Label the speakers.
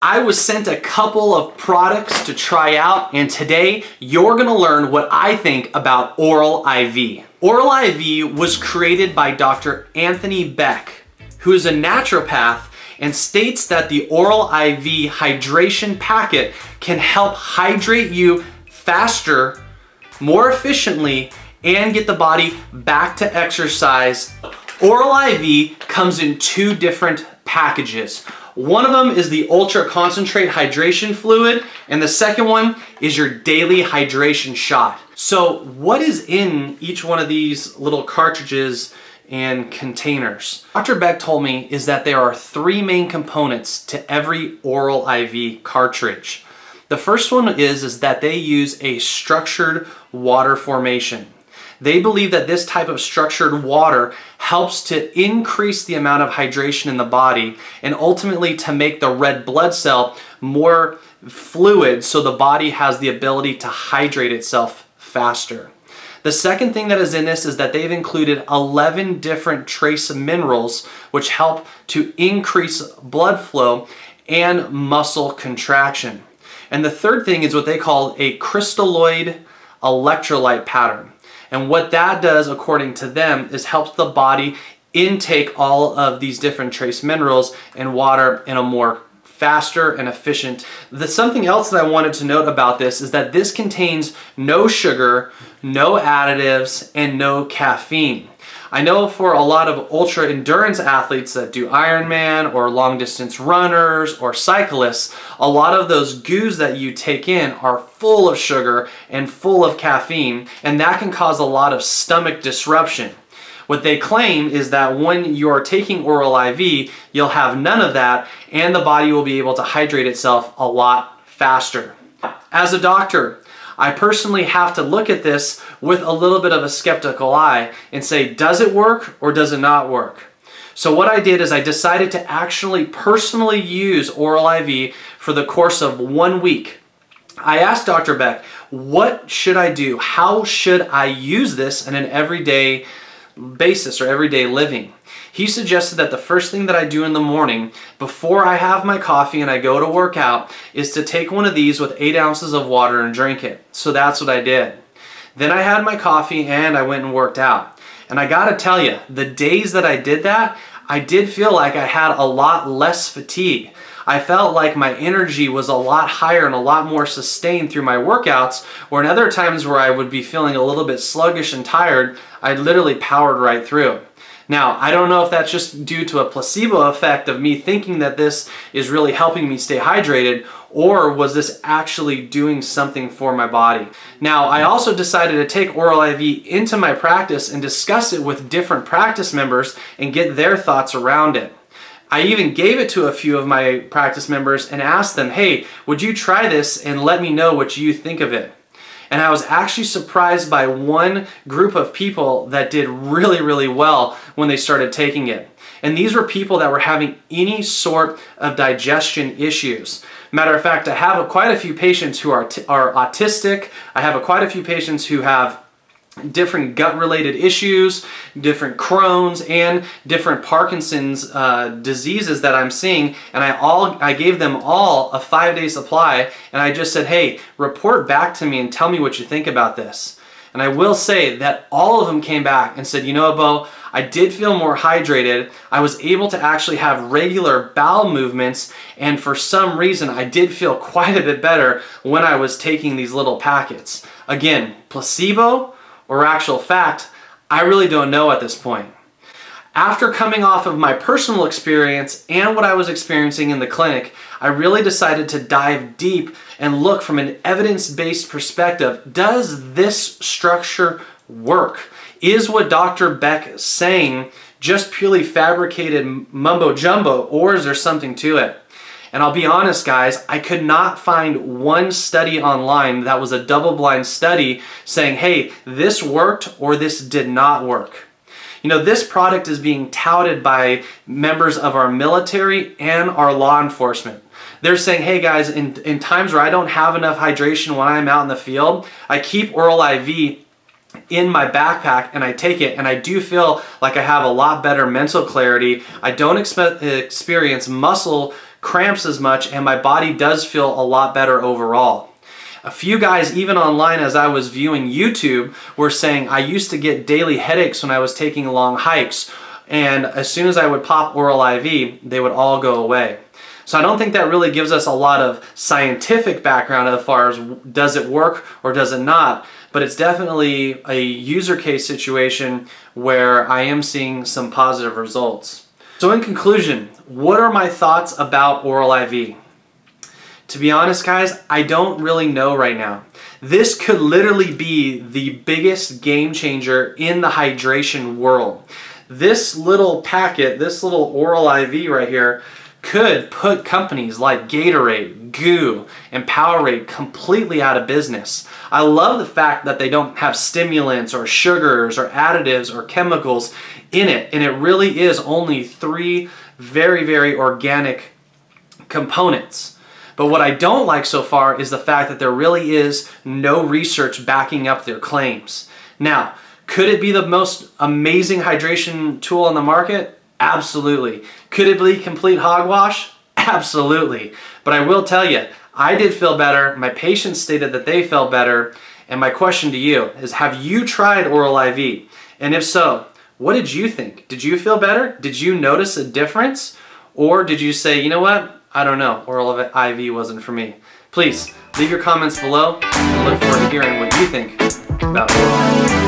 Speaker 1: I was sent a couple of products to try out, and today you're gonna learn what I think about Oral IV. Oral IV was created by Dr. Anthony Beck, who is a naturopath, and states that the Oral IV hydration packet can help hydrate you faster, more efficiently, and get the body back to exercise. Oral IV comes in two different packages. One of them is the Ultra Concentrate Hydration Fluid, and the second one is your daily hydration shot. So what is in each one of these little cartridges and containers? Dr. Beck told me is that there are three main components to every Oral IV cartridge. The first one is that they use a structured water formation. They believe that this type of structured water helps to increase the amount of hydration in the body and ultimately to make the red blood cell more fluid so the body has the ability to hydrate itself faster. The second thing that is in this is that they've included 11 different trace minerals which help to increase blood flow and muscle contraction. And the third thing is what they call a crystalloid electrolyte pattern. And what that does, according to them, is helps the body intake all of these different trace minerals and water in a more faster and efficient. Something else that I wanted to note about this is that this contains no sugar, no additives, and no caffeine. I know for a lot of ultra endurance athletes that do Ironman or long distance runners or cyclists, a lot of those goos that you take in are full of sugar and full of caffeine, and that can cause a lot of stomach disruption. What they claim is that when you're taking Oral IV, you'll have none of that and the body will be able to hydrate itself a lot faster. As a doctor, I personally have to look at this with a little bit of a skeptical eye and say, does it work or does it not work? So what I did is I decided to actually personally use Oral IV for the course of 1 week. I asked Dr. Beck, what should I do? How should I use this in an everyday basis or everyday living? He suggested that the first thing that I do in the morning before I have my coffee and I go to work out is to take one of these with 8 ounces of water and drink it. So that's what I did. Then I had my coffee and I went and worked out. And I gotta tell you, the days that I did that, I did feel like I had a lot less fatigue. I felt like my energy was a lot higher and a lot more sustained through my workouts, where in other times where I would be feeling a little bit sluggish and tired, I literally powered right through. Now, I don't know if that's just due to a placebo effect of me thinking that this is really helping me stay hydrated, or was this actually doing something for my body? Now, I also decided to take Oral IV into my practice and discuss it with different practice members and get their thoughts around it. I even gave it to a few of my practice members and asked them, hey, would you try this and let me know what you think of it? And I was actually surprised by one group of people that did really, really well when they started taking it. And these were people that were having any sort of digestion issues. Matter of fact, I have quite a few patients who are autistic. I have quite a few patients who have different gut-related issues, different Crohn's, and different Parkinson's diseases that I'm seeing, and I gave them all a 5-day supply, and I just said, hey, report back to me and tell me what you think about this. And I will say that all of them came back and said, you know, Bo, I did feel more hydrated. I was able to actually have regular bowel movements, and for some reason I did feel quite a bit better when I was taking these little packets. Again, placebo or actual fact, I really don't know at this point. After coming off of my personal experience and what I was experiencing in the clinic, I really decided to dive deep and look from an evidence-based perspective. Does this structure work? Is what Dr. Beck is saying just purely fabricated mumbo jumbo, or is there something to it? And I'll be honest, guys, I could not find one study online that was a double-blind study saying, hey, this worked or this did not work. You know, this product is being touted by members of our military and our law enforcement. They're saying, hey guys, in times where I don't have enough hydration when I'm out in the field, I keep Oral IV in my backpack and I take it, and I do feel like I have a lot better mental clarity. I don't experience muscle cramps as much, and my body does feel a lot better overall. A few guys, even online as I was viewing YouTube, were saying I used to get daily headaches when I was taking long hikes, and as soon as I would pop Oral IV, they would all go away. So I don't think that really gives us a lot of scientific background as far as does it work or does it not, but it's definitely a user case situation where I am seeing some positive results. So in conclusion, what are my thoughts about Oral IV? To be honest, guys, I don't really know right now. This could literally be the biggest game changer in the hydration world. This little packet, this little Oral IV right here, could put companies like Gatorade, Goo, and Powerade completely out of business. I love the fact that they don't have stimulants or sugars or additives or chemicals in it, and it really is only 3 very, very organic components. But what I don't like so far is the fact that there really is no research backing up their claims. Now, could it be the most amazing hydration tool on the market? Absolutely. Could it be complete hogwash? Absolutely. But I will tell you, I did feel better, my patients stated that they felt better, and my question to you is, have you tried Oral IV? And if so, what did you think? Did you feel better? Did you notice a difference? Or did you say, you know what? I don't know, Oral IV wasn't for me. Please, leave your comments below and look forward to hearing what you think about Oral IV.